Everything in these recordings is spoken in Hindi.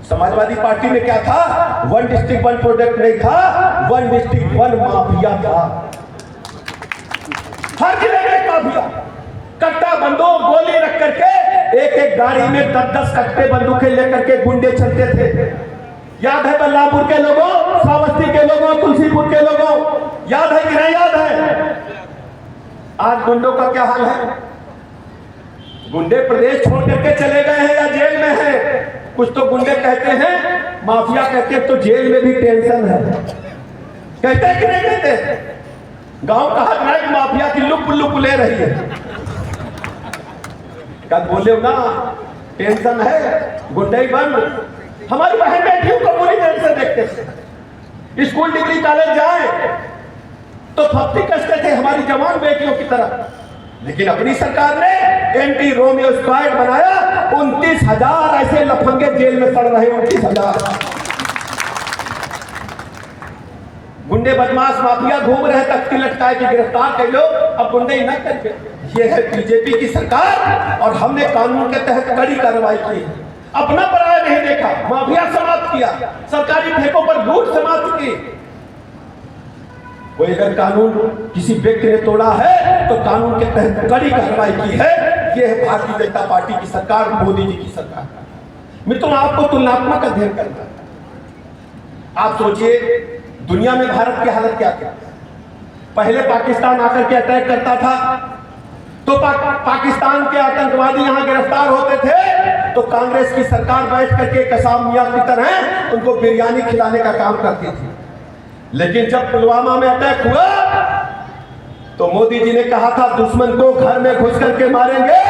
समाजवादी पार्टी में क्या था? 1 डिस्ट्रिक्ट 1 प्रोडक्ट नहीं था, 1 डिस्ट्रिक्ट 1 माफिया था। हर जिले में माफिया, कट्टा बंदूक गोली रख करके एक एक गाड़ी में 10-10 कट्टे बंदूकें लेकर के गुंडे चलते थे। याद है बल्लापुर के लोगों, श्रावस्ती के लोगों, तुलसीपुर के लोगों, याद है कि नहीं याद है? आज गुंडों का क्या हाल है? गुंडे प्रदेश छोड़ करके चले गए हैं या जेल में हैं। कुछ तो गुंडे कहते हैं, माफिया कहते हैं तो जेल में भी टेंशन है। कहते हैं कि नहीं कहते? गांव का हर नायक माफिया की लुप ले रही है। कल बोले ना टेंशन है, गुंडे बंद। हमारी बहन बेटियों को पूरी तरह से देखते थे, स्कूल डिग्री कॉलेज जाए तो फप्ती कसते थे हमारी जवान बेटियों की तरह। लेकिन अपनी सरकार ने एंटी रोमियो स्क्वाड बनाया, 29,000 ऐसे लफंगे जेल में सड़ रहे। 29,000 गुंडे बदमाश माफिया घूम रहे, तख्ती लटकाए कि गिरफ्तार कर लो, अब गुंडे ही न करके। ये है बीजेपी की सरकार और हमने कानून के तहत कड़ी कार्रवाई की। अपना पराया नहीं देखा, माफिया समाप्त किया, सरकारी ठेकों पर लूट समाप्त की। कोई अगर कानून किसी व्यक्ति ने तोड़ा है तो कानून के तहत कड़ी कार्रवाई की है। यह है भारतीय जनता पार्टी की सरकार, मोदी जी की सरकार। मित्रों, आपको तुलनात्मक अध्ययन करना है। आप सोचिए दुनिया में भारत की हालत क्या थी। पहले पाकिस्तान आकर के अटैक करता था तो पाकिस्तान के आतंकवादी यहां गिरफ्तार होते थे तो कांग्रेस की सरकार बैठ करके कसाब मियां की तरह उनको बिरयानी खिलाने का काम करती थी। लेकिन जब पुलवामा में अटैक हुआ तो मोदी जी ने कहा था दुश्मन को घर में घुस करके मारेंगे।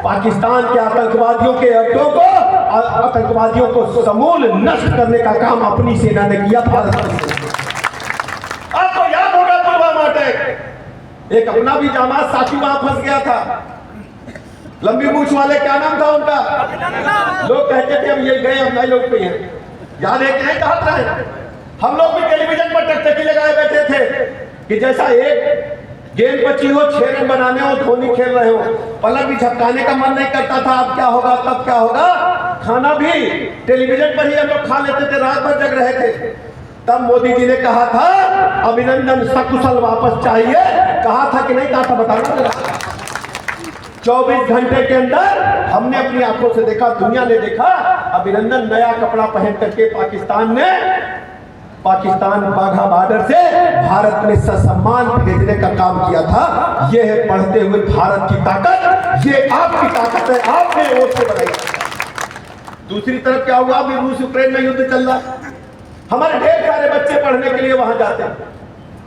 पाकिस्तान के आतंकवादियों के अड्डों को, आतंकवादियों को समूल नष्ट करने का काम अपनी सेना ने किया। भारत आपको याद होगा पुलवामा अटैक, एक अपना भी जामाज साथी वहां फंस गया था, लंबी मूछ वाले, क्या नाम था उनका? लोग कहते थे हम ये गए, हम नए लोग पे हैं। याद है कि नहीं? कहा था हम लोग भी टेलीविजन पर टकटकी लगाए बैठे थे कि जैसा एक गेंद बची हो, 6 रन बनाने हो, धोनी खेल रहे हो, पलक भी झपकाने का मन नहीं करता था। अब क्या होगा, तब क्या होगा? खाना भी टेलीविजन पर ही हम लोग खा लेते थे, रात भर जग रहे थे। तब मोदी जी ने कहा था अभिनंदन सकुशल वापस चाहिए। कहा था कि नहीं कहा था? बताना। 24 घंटे के अंदर हमने अपनी आंखों से देखा, दुनिया ने देखा, अभिनंदन नया कपड़ा पहन करके पाकिस्तान बाघा बॉर्डर से भारत में ससम्मान भेजने का काम किया था। यह है बढ़ते हुए भारत की ताकत, ये आपकी ताकत है, आपने वोट से बनाई। दूसरी तरफ क्या हुआ? अभी रूस यूक्रेन में युद्ध चल रहा, हमारे ढेर सारे बच्चे पढ़ने के लिए वहां जाते हैं,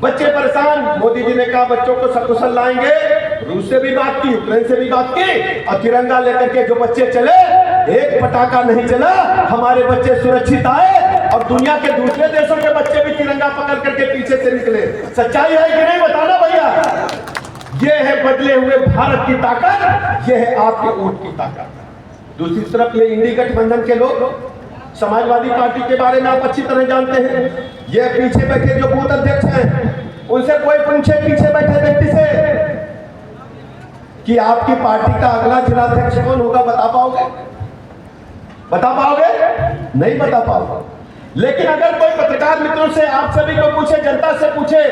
बच्चे परेशान। मोदी जी ने कहा बच्चों को सकुशल लाएंगे। रूस से भी बात की, यूक्रेन से भी बात की, और तिरंगा लेकर के जो बच्चे चले, एक पटाखा नहीं चला, हमारे बच्चे सुरक्षित आए और दुनिया के दूसरे देशों के बच्चे भी तिरंगा पकड़ करके पीछे से निकले। सच्चाई है कि नहीं? बताना भैया। ये है बदले हुए भारत की ताकत, ये है आपके वोट की ताकत। दूसरी तरफ ये इंडी गठबंधन के लोग, समाजवादी पार्टी के बारे में आप अच्छी तरह जानते हैं। ये पीछे बैठे जो बूथ अध्यक्ष हैं, उनसे कोई पूछे पीछे बैठे व्यक्ति से कि आपकी पार्टी का अगला जिलाध्यक्ष कौन होगा, बता पाओगे? बता पाओगे? नहीं बता पाओगे। लेकिन अगर कोई पत्रकार मित्रों से, आप सभी को पूछे, जनता से पूछे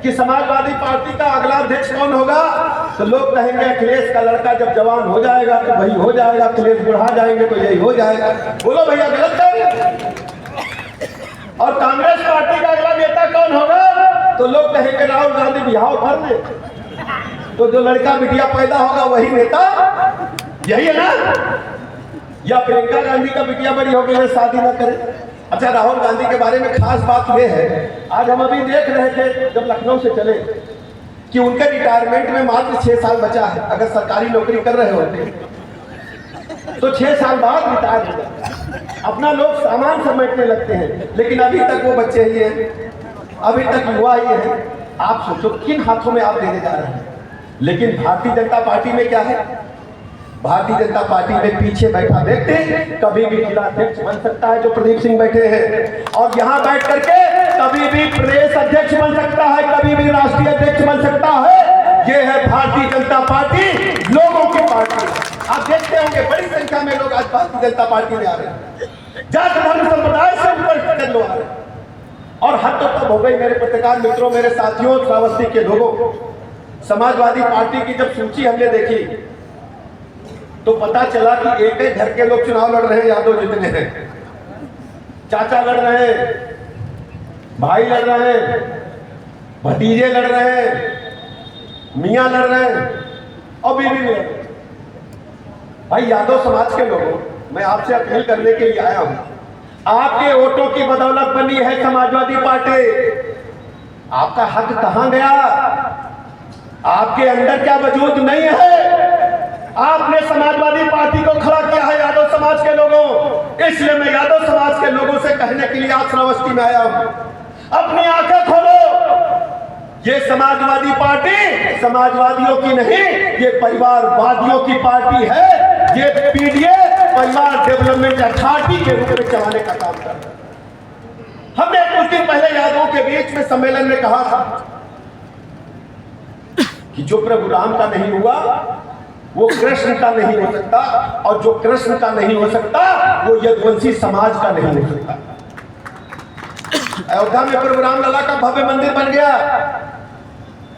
कि समाजवादी पार्टी का अगला अध्यक्ष कौन होगा, तो लोग कहेंगे अखिलेश का लड़का जब जवान हो जाएगा तो वही हो जाएगा, अखिलेश बुढ़ा जाएंगे तो यही हो जाएगा। बोलो भैया, गलत है? और कांग्रेस पार्टी का अगला नेता कौन होगा, तो लोग कहेंगे राहुल गांधी बिहार भर में, तो जो लड़का बिटिया पैदा होगा वही नेता, यही है ना? या प्रियंका गांधी का बिटिया बड़ी हो गई, शादी न करे। अच्छा, राहुल गांधी के बारे में खास बात यह है, आज हम अभी देख रहे थे जब लखनऊ से चले कि उनके रिटायरमेंट में मात्र 6 साल बचा है। अगर सरकारी नौकरी कर रहे होते तो 6 साल बाद रिटायर हो जाते। अपना लोग सामान समेटने लगते हैं, लेकिन अभी तक वो बच्चे ही हैं, अभी तक युवा ही है। आप सोचो किन हाथों में आप देने जा रहे हैं। लेकिन भारतीय जनता पार्टी में क्या है? भारतीय जनता पार्टी में पीछे बैठा व्यक्ति कभी भी जिलाध्यक्ष बन सकता है, जो प्रदीप सिंह बैठे हैं, और यहाँ बैठ करके कभी भी प्रदेश अध्यक्ष बन सकता है, कभी भी राष्ट्रीय अध्यक्ष बन सकता है। ये है भारतीय जनता पार्टी, लोगों की पार्टी। आप देखते होंगे बड़ी संख्या में लोग आज भारतीय जनता पार्टी में आ रहे हैं, जात धर्म संप्रदाय से ऊपर कर लोग आ रहे हैं। और हद तो तब हो गई मेरे पत्रकार मित्रों, मेरे साथियों, श्रावस्ती के लोगों, समाजवादी पार्टी की जब सूची हमने देखी तो पता चला कि एक एक घर के लोग चुनाव लड़ रहे हैं। यादव जितने हैं, चाचा लड़ रहे हैं, भाई लड़ रहे हैं, भतीजे लड़ रहे हैं, मियां लड़ रहे हैं और बीवी लड़ रहे हैं। भाई यादव समाज के लोगों, मैं आपसे अपील करने के लिए आया हूं, आपके वोटों की बदौलत बनी है समाजवादी पार्टी। आपका हक कहां गया? आपके अंदर क्या वजूद नहीं है? आपने समाजवादी पार्टी को खड़ा किया है यादव समाज के लोगों। इसलिए मैं यादव समाज के लोगों से कहने के लिए आज श्रावस्ती में आया हूं, अपनी आंखें खोलो। ये समाजवादी पार्टी समाजवादियों की नहीं, ये परिवारवादियों की पार्टी है। ये पीडीए परिवार डेवलपमेंट अथॉरिटी के रूप में चलाने का काम कर रहा है। हमने कुछ दिन पहले यादवों के बीच में सम्मेलन में कहा था कि जो प्रभु राम का नहीं हुआ वो कृष्ण का नहीं हो सकता, और जो कृष्ण का नहीं हो सकता वो यदुवंशी समाज का नहीं हो सकता। अयोध्या में प्रभु राम लला का भव्य मंदिर बन गया,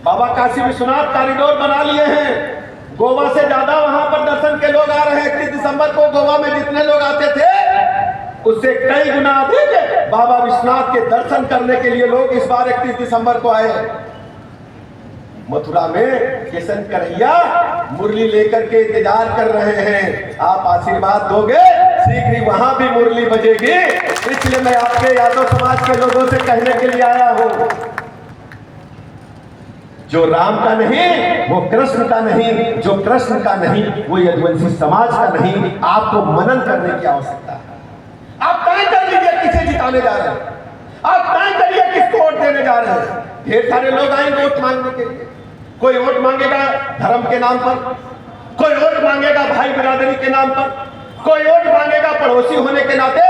बाबा काशी विश्वनाथ कॉरिडोर बना लिए हैं, गोवा से ज्यादा वहां पर दर्शन के लोग आ रहे हैं। 31 दिसंबर को गोवा में जितने लोग आते थे उससे कई गुना अधिक बाबा विश्वनाथ के दर्शन करने के लिए लोग इस बार 31 दिसंबर को आए। मथुरा में किशन कन्हैया मुरली लेकर के इंतजार कर रहे हैं, आप आशीर्वाद दोगे, शीघ्र ही वहां भी मुरली बजेगी। इसलिए मैं आपके यादव समाज के लोगों से कहने के लिए आया हूं, जो राम का नहीं वो कृष्ण का नहीं, जो कृष्ण का नहीं वो यदुवंशी समाज का नहीं। आपको मनन करने की आवश्यकता है। आप तय कर लीजिए किसे जिताने जा रहे हैं, आप तय करिए किसको वोट देने जा रहे हैं। ढेर सारे लोग आएंगे वोट मांगने के लिए, कोई वोट मांगेगा धर्म के नाम पर, कोई वोट मांगेगा भाई बिरादरी के नाम पर, कोई वोट मांगेगा पड़ोसी होने के नाते।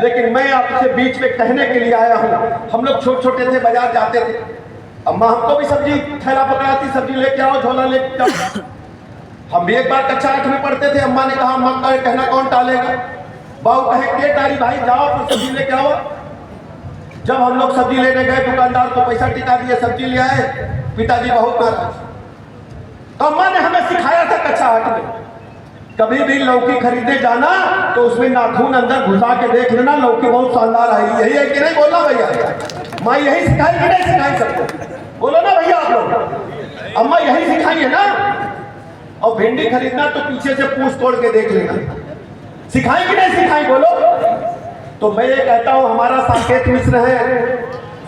लेकिन मैं आपसे बीच में कहने के लिए आया हूं, हम लोग छोटे छोटे थे, बाजार जाते थे, अम्मा हमको भी सब्जी थैला पकड़ाती, सब्जी लेके आओ, झोला लेके आओ। हम भी एक बार कक्षा 8 में पढ़ते थे, अम्मा ने कहा, अम्मा का कहना कौन टालेगा, बाबू कहे के टारी भाई जाओ तो सब्जी लेके आओ। जब हम लोग सब्जी लेने गए, दुकानदार को पैसा टिका दिए, सब्जी ले आए, पिताजी बहुत नाराज। तो अम्मा ने हमें सिखाया था कक्षा 8 में, कभी भी लौकी खरीदने जाना तो उसमें नाखून अंदर घुसा के देख लेना, लौकी बहुत शानदार आई। यही है कि नहीं? बोलना भैया, माँ यही सिखाई कि नहीं सिखाई सबको? बोलो ना भैया आप लोग, अम्मा यही सिखाई है ना। और भिंडी खरीदना तो पीछे से पूछ तोड़ के देख लेना, सिखाई कि नहीं सिखाई? बोलो। तो मैं ये कहता हूं, हमारा साकेत मिश्र है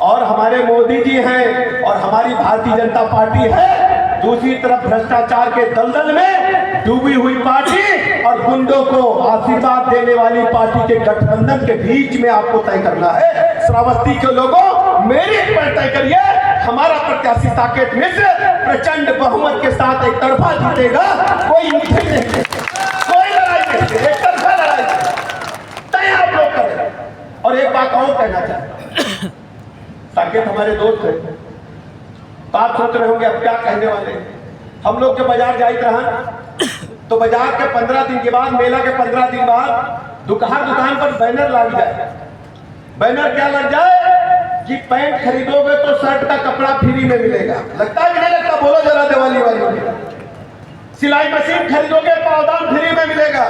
और हमारे मोदी जी हैं और हमारी भारतीय जनता पार्टी है। दूसरी तरफ भ्रष्टाचार के दलदल में डूबी हुई पार्टी और गुंडों को आशीर्वाद देने वाली पार्टी के गठबंधन के बीच में आपको तय करना है। श्रावस्ती के लोगों, मेरी पर तय करिए, हमारा प्रत्याशी साकेत मिश्र प्रचंड बहुमत के साथ एक तरफा जीतेगा, कोई नहीं, कोई लड़ाई नहीं, एक तरफा लड़ाई तय आप लोग करें। और एक बात और कहना चाहता हूं, साकेत हमारे दोस्त हैं, तो आप सोच रहे होंगे अब क्या कहने वाले हैं। हम लोग जब बाजार जाते रहा तो बाजार के 15 दिन के बाद, मेला के 15 दिन बाद दुकान पर बैनर लग जाए। बैनर क्या लग जाए कि पैंट खरीदोगे तो शर्ट का कपड़ा फ्री में मिलेगा। लगता है कि नहीं लगता? बोलो जरा दिवाली वाली। सिलाई मशीन खरीदोगे पावदान फ्री में मिलेगा।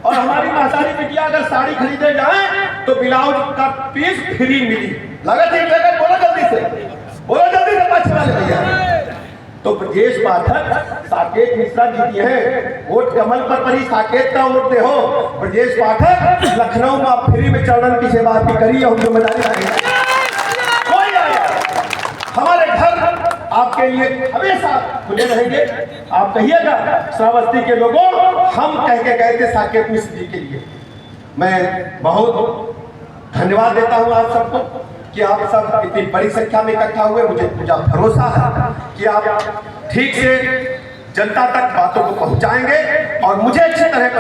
और हमारी महतारी बिटिया अगर साड़ी खरीदे जाए तो ब्लाउज का पीस फ्री मिली। लगा ठीक लगा? बोलो जल्दी से, बोलो जल्दी से, पाछे वाले भैया। तो ब्रजेश पाठक साकेत मिश्रा जीती है, वोट कमल पर परी, साकेत का वोट दे हो। ब्रजेश पाठक लखनऊ में आप फ्री में चरण की सेवा भी करिए, हम जिम्मेदारी रहेंगे। कोई आया, हमारे घर आपके लिए हमेशा खुले रहेंगे। आप कहिएगा श्रावस्ती के लोगों, हम कह के गए थे साकेत मिश्र जी के लिए। मैं बहुत धन्यवाद देता हूं आप सबको कि आप सब इतनी बड़ी संख्या में इकट्ठा हुए। मुझे पूरा भरोसा है कि आप ठीक से जनता तक बातों को पहुंचाएंगे और मुझे अच्छी तरह